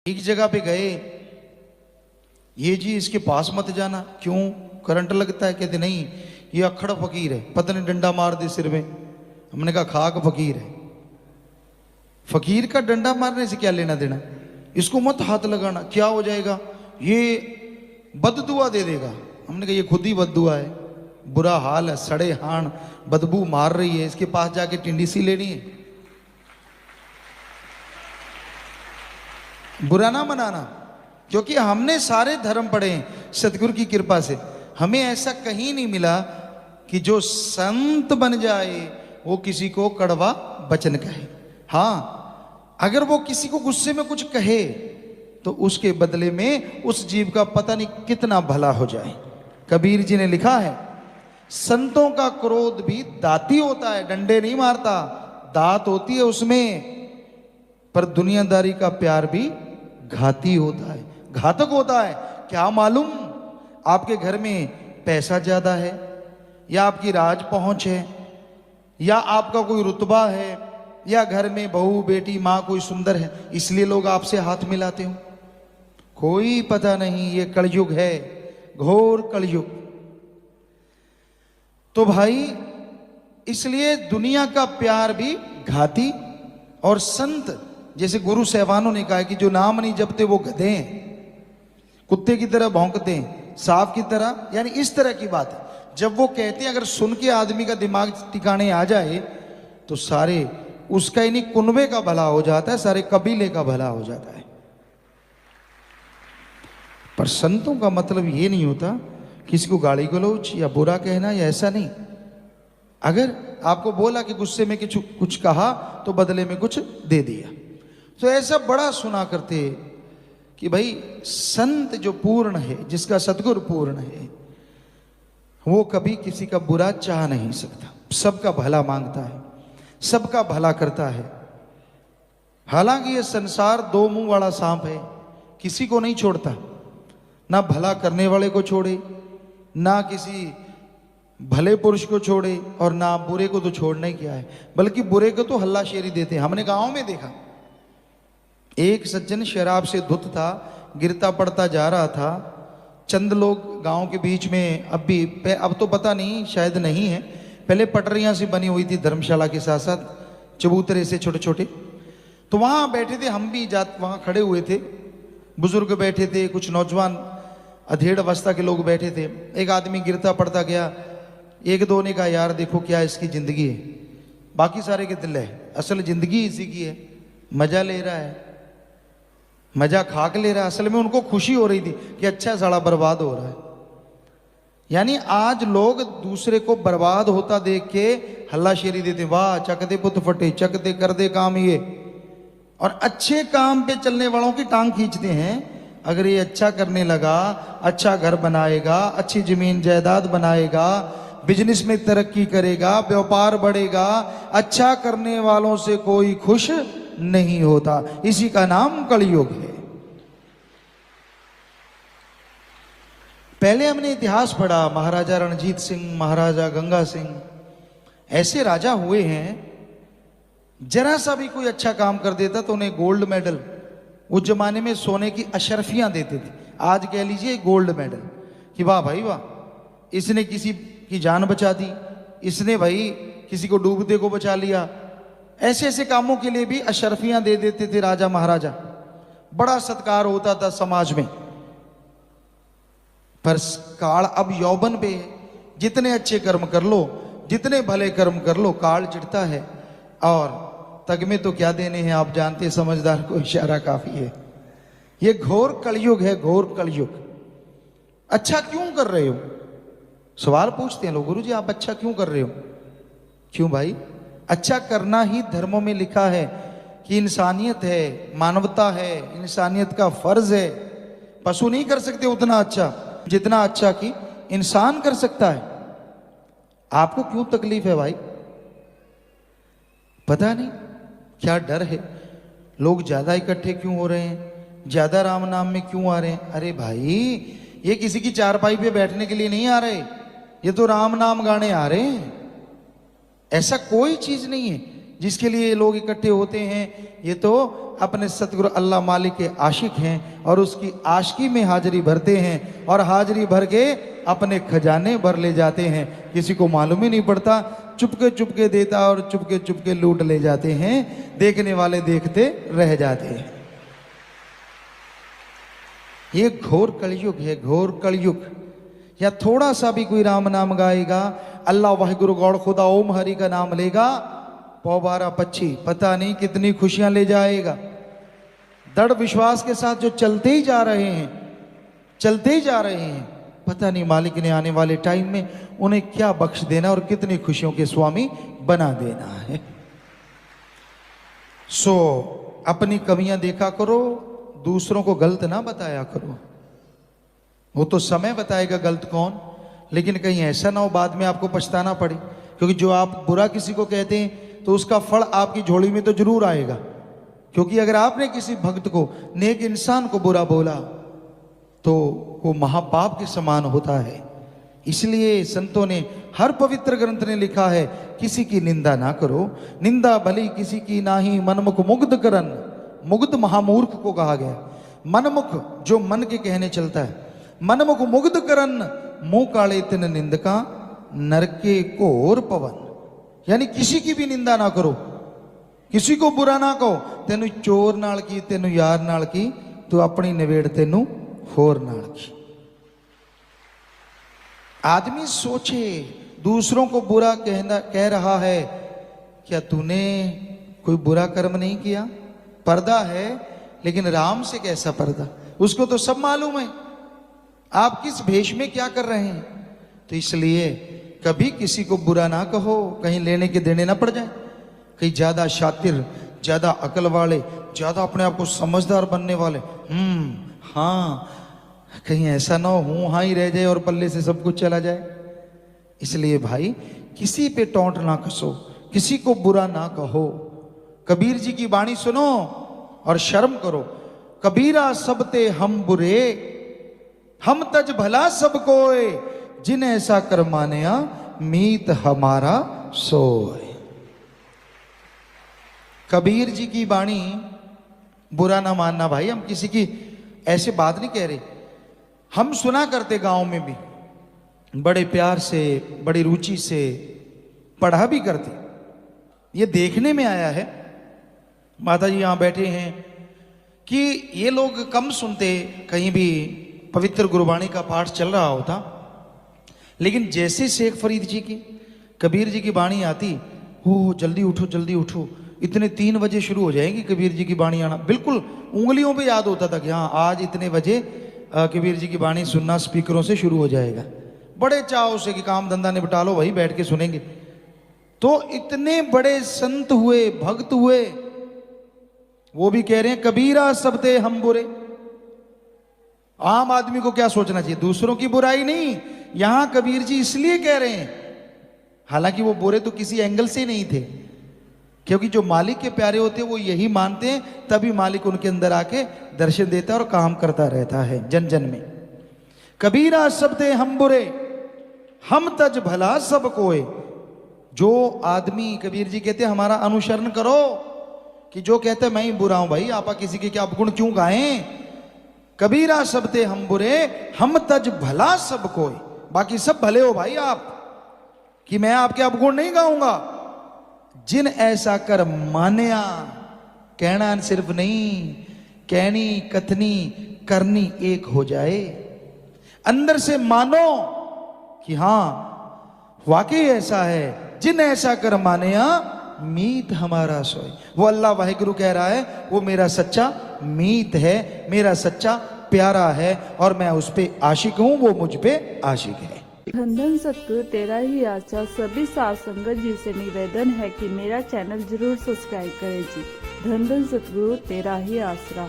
एक जगह पे गए, ये जी इसके पास मत जाना, क्यों करंट लगता है? कहते नहीं, ये अखड़ फकीर है, पता नहीं डंडा मार दे सिर में। हमने कहा खाक फकीर है, फकीर का डंडा मारने से क्या लेना देना, इसको मत हाथ लगाना, क्या हो जाएगा, ये बददुआ दे देगा। हमने कहा ये खुद ही बददुआ है, बुरा हाल है, सड़े हाण बदबू मार रही है, इसके पास जाके टिंडीसी लेनी है। बुरा ना मनाना, क्योंकि हमने सारे धर्म पढ़े हैं सतगुरु की कृपा से। हमें ऐसा कहीं नहीं मिला कि जो संत बन जाए वो किसी को कड़वा वचन कहे। हाँ, अगर वो किसी को गुस्से में कुछ कहे तो उसके बदले में उस जीव का पता नहीं कितना भला हो जाए। कबीर जी ने लिखा है, संतों का क्रोध भी दाती होता है, डंडे नहीं मारता, दात होती है उसमें, पर दुनियादारी का प्यार भी घाती होता है, घातक होता है। क्या मालूम आपके घर में पैसा ज्यादा है, या आपकी राज पहुंच है, या आपका कोई रुतबा है, या घर में बहू बेटी मां कोई सुंदर है, इसलिए लोग आपसे हाथ मिलाते हो। कोई पता नहीं, ये कलयुग है, घोर कलयुग। तो भाई इसलिए दुनिया का प्यार भी घाती, और संत जैसे गुरु सहबानों ने कहा कि जो नाम नहीं जपते वो गधे हैं, कुत्ते की तरह भौंकते हैं, सांप की तरह, यानी इस तरह की बात है। जब वो कहते हैं, अगर सुन के आदमी का दिमाग टिकाने आ जाए तो सारे उसका इन्हीं कुनबे का भला हो जाता है, सारे कबीले का भला हो जाता है। पर संतों का मतलब ये नहीं होता किसी को गाली गलौज या बुरा कहना, या ऐसा नहीं। अगर आपको बोला कि गुस्से में कुछ कहा तो बदले में कुछ दे दिया, तो ऐसा बड़ा सुना करते कि भाई संत जो पूर्ण है, जिसका सद्गुरु पूर्ण है, वो कभी किसी का बुरा चाह नहीं सकता, सबका भला मांगता है, सबका भला करता है। हालांकि ये संसार दो मुंह वाला सांप है, किसी को नहीं छोड़ता, ना भला करने वाले को छोड़े, ना किसी भले पुरुष को छोड़े, और ना बुरे को तो छोड़ना ही क्या है, बल्कि बुरे को तो हल्लाशेरी देते हैं। हमने गांव में देखा, एक सज्जन शराब से धुत था, गिरता पड़ता जा रहा था। चंद लोग गांव के बीच में, अब तो पता नहीं, शायद नहीं है, पहले पटरियां सी बनी हुई थी धर्मशाला के साथ साथ, चबूतरे से छोटे छोटे, तो वहां बैठे थे, हम भी वहां खड़े हुए थे, बुजुर्ग बैठे थे, कुछ नौजवान अधेड़ अवस्था के लोग बैठे थे। एक आदमी गिरता पड़ता गया, एक दो ने कहा यार देखो क्या इसकी जिंदगी है, बाकी सारे के दिल है, असल जिंदगी इसी की है, मजा ले रहा है, मजा खाक ले रहा है। असल में उनको खुशी हो रही थी कि अच्छा साला बर्बाद हो रहा है। यानी आज लोग दूसरे को बर्बाद होता देख के हल्लाशेरी देते, वाह चक दे पुत फटे, चक दे कर दे काम ये, और अच्छे काम पे चलने वालों की टांग खींचते हैं। अगर ये अच्छा करने लगा, अच्छा घर बनाएगा, अच्छी जमीन जायदाद बनाएगा, बिजनेस में तरक्की करेगा, व्यापार बढ़ेगा, अच्छा करने वालों से कोई खुश नहीं होता। इसी का नाम कलयुग है। पहले हमने इतिहास पढ़ा, महाराजा रणजीत सिंह, महाराजा गंगा सिंह, ऐसे राजा हुए हैं, जरा सा भी कोई अच्छा काम कर देता तो उन्हें गोल्ड मेडल, उस जमाने में सोने की अशरफियां देते थे, आज कह लीजिए गोल्ड मेडल, कि वाह भाई वाह, इसने किसी की जान बचा दी, इसने भाई किसी को डूबते को बचा लिया। ऐसे ऐसे कामों के लिए भी अशरफियां दे देते थे राजा महाराजा, बड़ा सत्कार होता था समाज में। पर काल अब यौवन पे, जितने अच्छे कर्म कर लो, जितने भले कर्म कर लो, काल चिढ़ता है, और तग में तो क्या देने हैं, आप जानते हैं, समझदार को इशारा काफी है। ये घोर कलयुग है, घोर कलयुग। अच्छा क्यों कर रहे हो, सवाल पूछते हैं लोग, गुरु जी आप अच्छा क्यों कर रहे हो? क्यों भाई, अच्छा करना ही धर्मों में लिखा है कि इंसानियत है, मानवता है, इंसानियत का फर्ज है। पशु नहीं कर सकते उतना अच्छा जितना अच्छा कि इंसान कर सकता है। आपको क्यों तकलीफ है भाई? पता नहीं क्या डर है, लोग ज्यादा इकट्ठे क्यों हो रहे हैं, ज्यादा राम नाम में क्यों आ रहे हैं? अरे भाई ये किसी की चारपाई पे बैठने के लिए नहीं आ रहे, ये तो राम नाम गाने आ रहे हैं। ऐसा कोई चीज नहीं है जिसके लिए ये लोग इकट्ठे होते हैं, ये तो अपने सतगुरु अल्लाह मालिक के आशिक हैं और उसकी आशिकी में हाजिरी भरते हैं और हाजिरी भर के अपने खजाने भर ले जाते हैं। किसी को मालूम ही नहीं पड़ता, चुपके चुपके देता और चुपके चुपके लूट ले जाते हैं, देखने वाले देखते रह जाते हैं। ये घोर कलयुग है, घोर कलयुग। या थोड़ा सा भी कोई राम नाम गाएगा, अल्लाह वाहिगुरु गौड़ खुदा ओम हरि का नाम लेगा, पौबारा पक्षी पता नहीं कितनी खुशियां ले जाएगा। दृढ़ विश्वास के साथ जो चलते ही जा रहे हैं, चलते ही जा रहे हैं, पता नहीं मालिक ने आने वाले टाइम में उन्हें क्या बख्श देना और कितनी खुशियों के स्वामी बना देना है। सो अपनी कमियां देखा करो, दूसरों को गलत ना बताया करो। वो तो समय बताएगा गलत कौन, लेकिन कहीं ऐसा ना हो बाद में आपको पछताना पड़े। क्योंकि जो आप बुरा किसी को कहते हैं तो उसका फल आपकी झोली में तो जरूर आएगा। क्योंकि अगर आपने किसी भक्त को, नेक इंसान को बुरा बोला तो वो महापाप के समान होता है। इसलिए संतों ने, हर पवित्र ग्रंथ ने लिखा है, किसी की निंदा ना करो, निंदा भली किसी की नाही, मनमुख मुग्ध करन। मुग्ध महामूर्ख को कहा गया। मनमुख जो मन के कहने चलता है, मनमुख मुग्ध करन, मुंह काले तिन निंदका, नरके कोर पवन। यानी किसी की भी निंदा ना करो, किसी को बुरा ना कहो। तेनू चोर नाल की, तेनू यार नाल की, तू अपनी नवेड़ तेनू होर नाल की। आदमी सोचे दूसरों को बुरा कह रहा है, क्या तूने कोई बुरा कर्म नहीं किया? पर्दा है, लेकिन राम से कैसा पर्दा, उसको तो सब मालूम है आप किस भेष में क्या कर रहे हैं। तो इसलिए कभी किसी को बुरा ना कहो, कहीं लेने के देने ना पड़ जाए। कहीं ज्यादा शातिर, ज्यादा अकल वाले, ज्यादा अपने आप को समझदार बनने वाले, हाँ, कहीं ऐसा ना हो हूं हाँ ही रह जाए और पल्ले से सब कुछ चला जाए। इसलिए भाई किसी पे टोंट ना कसो, किसी को बुरा ना कहो। कबीर जी की वाणी सुनो और शर्म करो। कबीरा सबते हम बुरे, हम तज भला सब कोय, जिन ऐसा कर मानया मीत हमारा सोय। कबीर जी की वाणी बुरा ना मानना भाई। हम किसी की ऐसे बात नहीं कह रहे, हम सुना करते गांव में भी, बड़े प्यार से, बड़ी रुचि से पढ़ा भी करते। ये देखने में आया है, माता जी यहां बैठे हैं, कि ये लोग कम सुनते, कहीं भी पवित्र गुरबाणी का पाठ चल रहा होता, लेकिन जैसे शेख फरीद जी की, कबीर जी की वाणी आती, हो जल्दी उठो जल्दी उठो, इतने 3 बजे शुरू हो जाएगी कबीर जी की वाणी आना। बिल्कुल उंगलियों पे याद होता था कि हाँ आज इतने बजे कबीर जी की वाणी सुनना स्पीकरों से शुरू हो जाएगा। बड़े चाव से कि काम धंधा निपटा लो भाई, बैठ के सुनेंगे। तो इतने बड़े संत हुए, भक्त हुए, वो भी कह रहे हैं कबीरा सबते हम बुरे। आम आदमी को क्या सोचना चाहिए? दूसरों की बुराई नहीं, यहां कबीर जी इसलिए कह रहे हैं, हालांकि वो बुरे तो किसी एंगल से नहीं थे, क्योंकि जो मालिक के प्यारे होते हैं वो यही मानते हैं, तभी मालिक उनके अंदर आके दर्शन देता है और काम करता रहता है जन जन में। कबीरा सबते हम बुरे, हम तज भला सब कोय। जो आदमी, कबीर जी कहते हैं हमारा अनुसरण करो, कि जो कहते हैं मैं ही बुरा हूं, भाई आपा किसी के क्या अपगुण क्यों गाएं? कबीरा सबते हम बुरे, हम तज भला सब कोय। बाकी सब भले हो भाई आप, कि मैं आपके अपगुण नहीं गाऊंगा। जिन ऐसा कर मान्या, कहना सिर्फ नहीं, कहनी कथनी करनी एक हो जाए। अंदर से मानो कि हां वाकई ऐसा है। जिन ऐसा कर मान्या मीत हमारा सोय। वो अल्लाह वाहिगुरु कह रहा है, वो मेरा सच्चा मीत है, मेरा सच्चा प्यारा है, और मैं उस पे आशिक हूं, वो मुझ पे आशिक है। धन धन सतगुरु तेरा ही आशा। सभी साध संगत जी से निवेदन है कि मेरा चैनल जरूर सब्सक्राइब करें जी। धन धन सतगुरु तेरा ही आसरा।